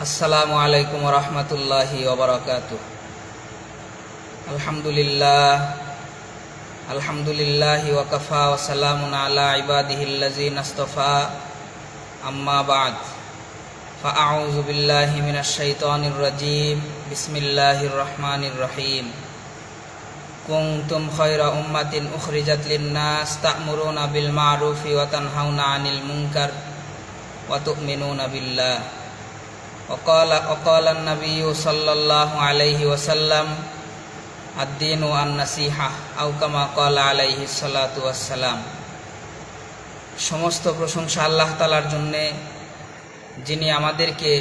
আসসালামু আলাইকুম ওয়া রাহমাতুল্লাহি ওয়া বারাকাতুহু। আলহামদুলিল্লাহি ওয়া কাফা ওয়া সালামুন আলা ইবাদিহিল্লাযিনা ইসতাফা, আম্মা বা'দ। ফাআউযু বিল্লাহি মিনাশ শাইতানির রাজীম। বিসমিল্লাহির রহমানির রহিম। কুনতুম খায়রা উম্মাতিন উখরিজাত লিন-নাস তা'মুরুনা বিল মা'রুফি ওয়া তানহাউনা আনিল মুনকার ওয়া তু'মিনুনা বিল্লাহ। وقال النبي صلى الله عليه وسلم الدين النصيحة أو كما قال عليه الصلاة والسلام। সমস্ত প্রশংসা আল্লাহ তাআলার জন্য, যিনি আমাদেরকে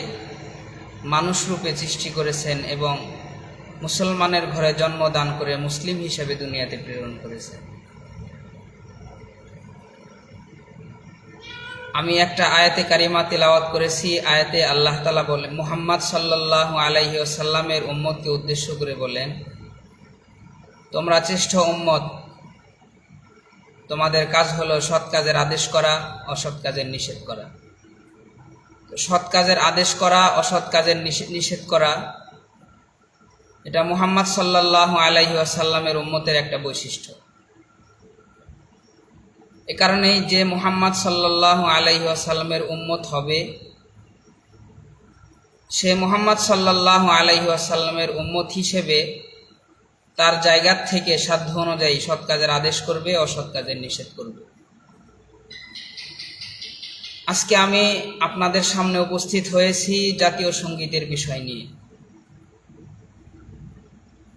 মানুষ রূপে সৃষ্টি করেছেন এবং মুসলমানের ঘরে জন্মদান করে মুসলিম হিসেবে দুনিয়াতে প্রেরণ করেছেন। আমি একটা আয়াতে কারিমা তিলাওয়াত করেছি। আয়াতে আল্লাহ তাআলা বলেন, মুহাম্মদ সাল্লাল্লাহু আলাইহি ওয়াসাল্লামের উম্মতকে উদ্দেশ্য করে বলেন, তোমরা শ্রেষ্ঠ উম্মত, তোমাদের কাজ হলো সৎ কাজের আদেশ করা, অসৎ কাজের নিষেধ করা। সৎ কাজের আদেশ করা, অসৎ কাজের নিষেধ করা, এটা মুহাম্মদ সাল্লাল্লাহু আলাইহি ওয়াসাল্লামের উম্মতের একটা বৈশিষ্ট্য। এ কারণেই যে মুহাম্মদ সাল্লাল্লাহু আলাইহি ওয়াসাল্লামের উম্মত হবে, সে মুহাম্মদ সাল্লাল্লাহু আলাইহি ওয়াসাল্লামের উম্মত হিসেবে তার জায়গা থেকে সাধ্য অনুযায়ী সৎ কাজের আদেশ করবে, অসৎ কাজের নিষেধ করবে। আজকে আমি আপনাদের সামনে উপস্থিত হয়েছি জাতীয় সঙ্গীতের বিষয় নিয়ে।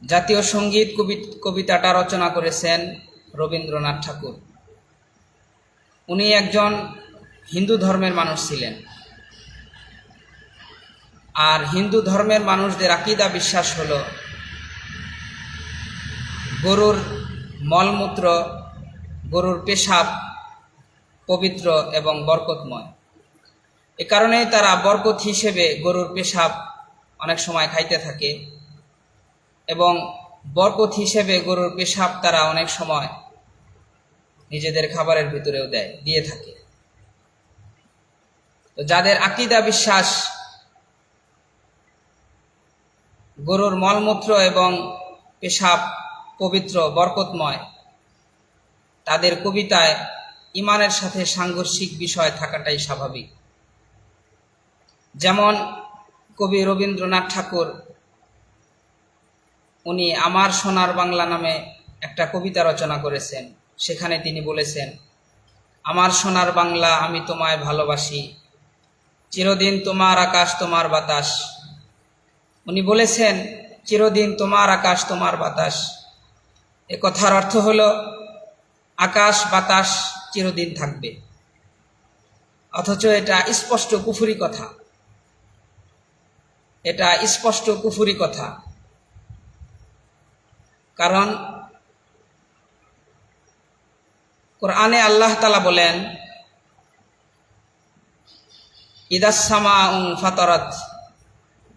জাতীয় সঙ্গীত কবিতাটা রচনা করেছেন রবীন্দ্রনাথ ঠাকুর। উনি একজন হিন্দু ধর্মের মানুষ ছিলেন। আর হিন্দু ধর্মের মানুষদের আকীদা বিশ্বাস হলো গরুর মলমূত্র, গরুর পেশাব পবিত্র এবং বরকতময়। এ কারণেই তারা বরকত হিসেবে গরুর পেশাব অনেক সময় খাইতে থাকে এবং বরকত হিসেবে গরুর পেশাব তারা অনেক সময় নিজেদের খাবারের ভিতরেও দিয়ে থাকে। তো যাদের আকীদা বিশ্বাস গরুর মলমূত্র এবং পেশাব পবিত্র বরকতময়, তাদের কবিতায় ঈমানের সাথে সাংঘর্ষিক বিষয় থাকাটাই স্বাভাবিক। যেমন কবি রবীন্দ্রনাথ ঠাকুর, উনি আমার সোনার বাংলা নামে একটা কবিতা রচনা করেছেন। সেখানে তিনি বলেছেন, আমার সোনার বাংলা আমি তোমায় ভালোবাসি, চিরদিন তোমার আকাশ তোমার বাতাস। উনি বলেছেন চিরদিন তোমার আকাশ তোমার বাতাস। এ কথার অর্থ হলো আকাশ বাতাস চিরদিন থাকবে, অথচ এটা স্পষ্ট কুফরি কথা। এটা স্পষ্ট কুফরি কথা। কারণ কোরআনে আল্লাহ তাআলা বলেন, ইদাস সামাউ ফাতারাত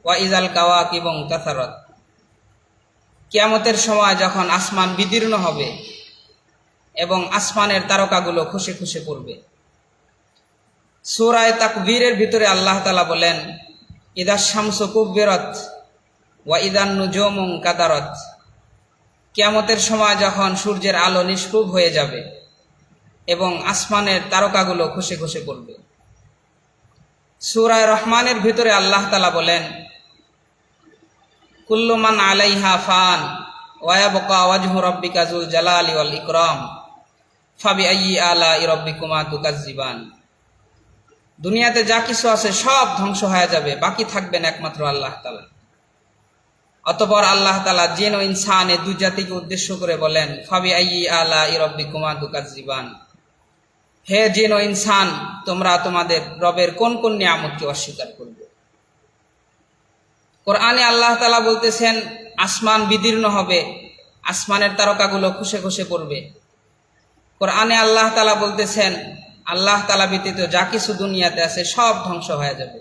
ওয়া ইজাল কাওয়াকিবু তাসারাত। কিয়ামতের সময় যখন আসমান বিদীর্ণ হবে এবং আসমানের তারকাগুলো খসে খসে পড়বে। সূরা তাকবীরের ভিতরে আল্লাহ তাআলা বলেন, ইদাস শামসু কুব্বিরাত ওয়া ইদান নুজুমু কাদারাত। কিয়ামতের সময় যখন সূর্যের আলো নিষ্প্রভ হয়ে যাবে এবং আসমানের তারকাগুলো খসে খসে পড়বে। সূরা রহমানের ভিতরে আল্লাহ তাআলা বলেন, কুল্লু মান আলাইহা ফান ওয়া ইয়াবকা ওয়াজহু রাব্বিকা যুল জালালি ওয়াল ইকরাম ফাবিআইয়ি আলাই রাব্বিকুমা তুকাজ্জিবান। দুনিয়াতে যা কিছু আছে সব ধ্বংস হয়ে যাবে, বাকি থাকবেন একমাত্র আল্লাহ তাআলা। অতঃপর আল্লাহ তাআলা জিন ও ইনসান এই দুই জাতিকে উদ্দেশ্য করে বলেন, ফাবিআইয়ি আলাই রাব্বিকুমা তুকাজ্জিবান। হে জিন ও ইনসান, তোমরা তোমাদের রবের কোন কোন নিয়ামতকে অস্বীকার করবে? কোরআনে আল্লাহ তাআলা বলতেছেন আসমান বিদীর্ণ হবে, আসমানের তারকাগুলো খসে খসে পড়বে। কোরআনে আল্লাহ তাআলা বলতেছেন আল্লাহ তাআলা ব্যতীত যা কিছু দুনিয়াতে আছে সব ধ্বংস হয়ে যাবে।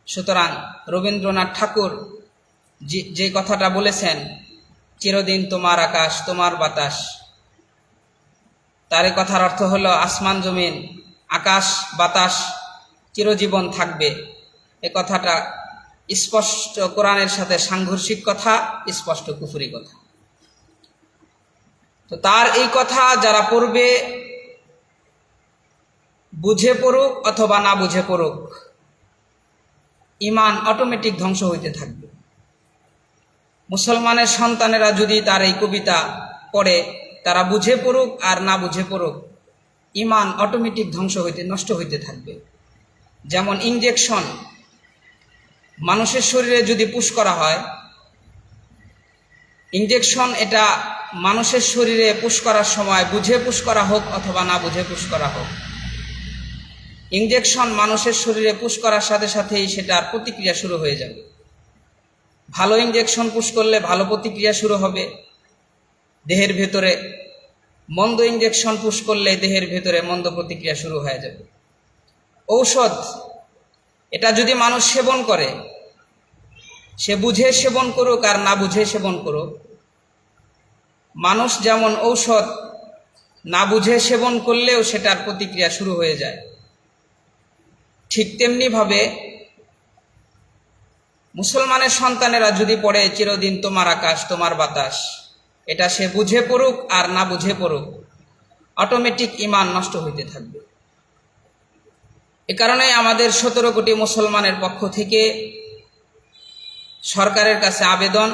সুতরাং রবীন্দ্রনাথ ঠাকুর যে কথাটা বলেছেন, চিরদিন তোমার আকাশ তোমার বাতাস, তার এই কথার অর্থ হলো আসমান জমিন, আকাশ বাতাস চিরজীবন থাকবে, এ কথাটা স্পষ্ট কোরআনের সাথে সাংঘর্ষিক কথা, স্পষ্ট কুফরি কথা। তো তার এই কথা যারা পড়বে, বুঝে পড়ুক অথবা না বুঝে পড়ুক, ঈমান অটোমেটিক ধ্বংস হইতে থাকবে। মুসলমানের সন্তানেরা যদি তার এই কবিতা পড়ে, তারা বুঝে পড়ুক আর না বুঝে পড়ুক, ঈমান অটোমেটিক ধ্বংস হইতে, নষ্ট হইতে থাকবে। যেমন ইনজেকশন মানুষের শরীরে যদি পুশ করা হয়, ইনজেকশন এটা মানুষের শরীরে পুশ করার সময় বুঝে পুশ করা হোক অথবা না বুঝে পুশ করা হোক, ইনজেকশন মানুষের শরীরে পুশ করার সাথে সাথেই সেটার প্রতিক্রিয়া শুরু হয়ে যাবে। ভালো ইনজেকশন পুশ করলে ভালো প্রতিক্রিয়া শুরু হবে দেহের ভেতরে, মন্দ ইনজেকশন পুশ করলে দেহের ভেতরে মন্দ প্রতিক্রিয়া শুরু হয়ে যাবে। ঔষধ এটা যদি মানুষ সেবন করে, সে বুঝে সেবন করুক আর না বুঝে সেবন করুক, মানুষ যেমন ঔষধ না বুঝে সেবন করলেও সেটার প্রতিক্রিয়া শুরু হয়ে যায়, ঠিক তেমনিভাবে মুসলমানের সন্তানেরা যদি পড়ে চিরদিন তোমার আকাশ তোমার বাতাস, এটা সে বুঝে পড়ুক আর না বুঝে পড়ুক, অটোমেটিক ঈমান নষ্ট হইতে থাকবে। এ কারণে আমাদের 17 কোটি মুসলমানের পক্ষ থেকে সরকারের কাছে আবেদন,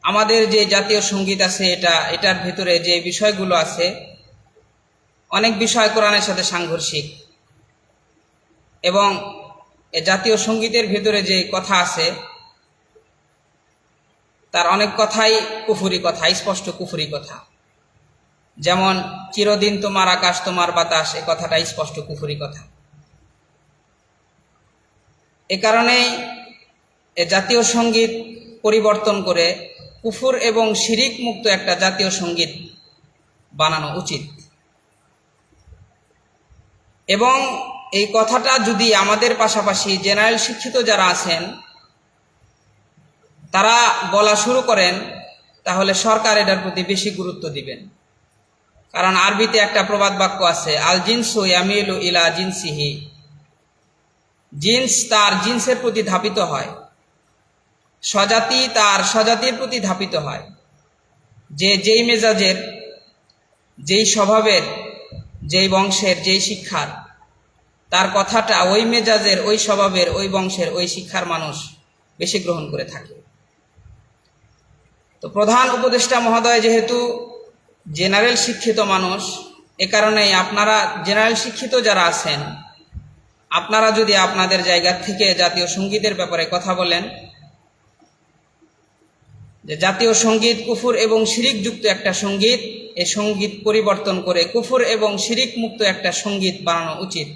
আমাদের যে জাতীয় সঙ্গীত আছে এটার ভিতরে যে বিষয়গুলো আছে, অনেক বিষয় কোরআনের সাথে সাংঘর্ষিক, এবং এ জাতীয় সঙ্গীতের ভিতরে যে কথা আছে তার অনেক কথাই কুফরি কথা, স্পষ্ট কুফরি কথা। যেমন চিরদিন তোমার আকাশ তোমার বাতাস, এ কথাটা স্পষ্ট কুফরি কথা। এ কারণেই এ জাতীয় সঙ্গীত পরিবর্তন করে কুফর এবং শিরিক মুক্ত একটা জাতীয় সঙ্গীত বানানো উচিত। এবং এই কথাটা যদি আমাদের পাশাপাশি জেনারেল শিক্ষিত যারা আছেন তারা বলা শুরু করেন, তাহলে সরকার এটার প্রতি বেশি গুরুত্ব দিবেন। কারণ আরবিতে একটা প্রবাদ বাক্য আছে, আল জিনসু ইয়ামিলু ইলা জিনসিহি, জিন্স তার জিন্সের প্রতি ধাপিত হয়, স্বজাতি তার স্বজাতির প্রতি ধাপিত হয়। যেই মেজাজের, যেই স্বভাবের, যেই বংশের, যেই শিক্ষার, তার কথাটা ওই মেজাজের, ওই স্বভাবের, ওই বংশের, ওই শিক্ষার মানুষ বেশি গ্রহণ করে থাকে। তো প্রধান উপদেষ্টা মহোদয় যেহেতু জেনারেল শিক্ষিত মানুষ, এ কারণেই আপনারা জেনারেল শিক্ষিত যারা আছেন, আপনারা যদি আপনাদের জায়গা থেকে জাতীয় সঙ্গীতের ব্যাপারে কথা বলেন, যে জাতীয় সঙ্গীত কুফর এবং শিরিক যুক্ত একটা সঙ্গীত, এই সঙ্গীত পরিবর্তন করে কুফর এবং শিরিক মুক্ত একটা সঙ্গীত বানানো উচিত।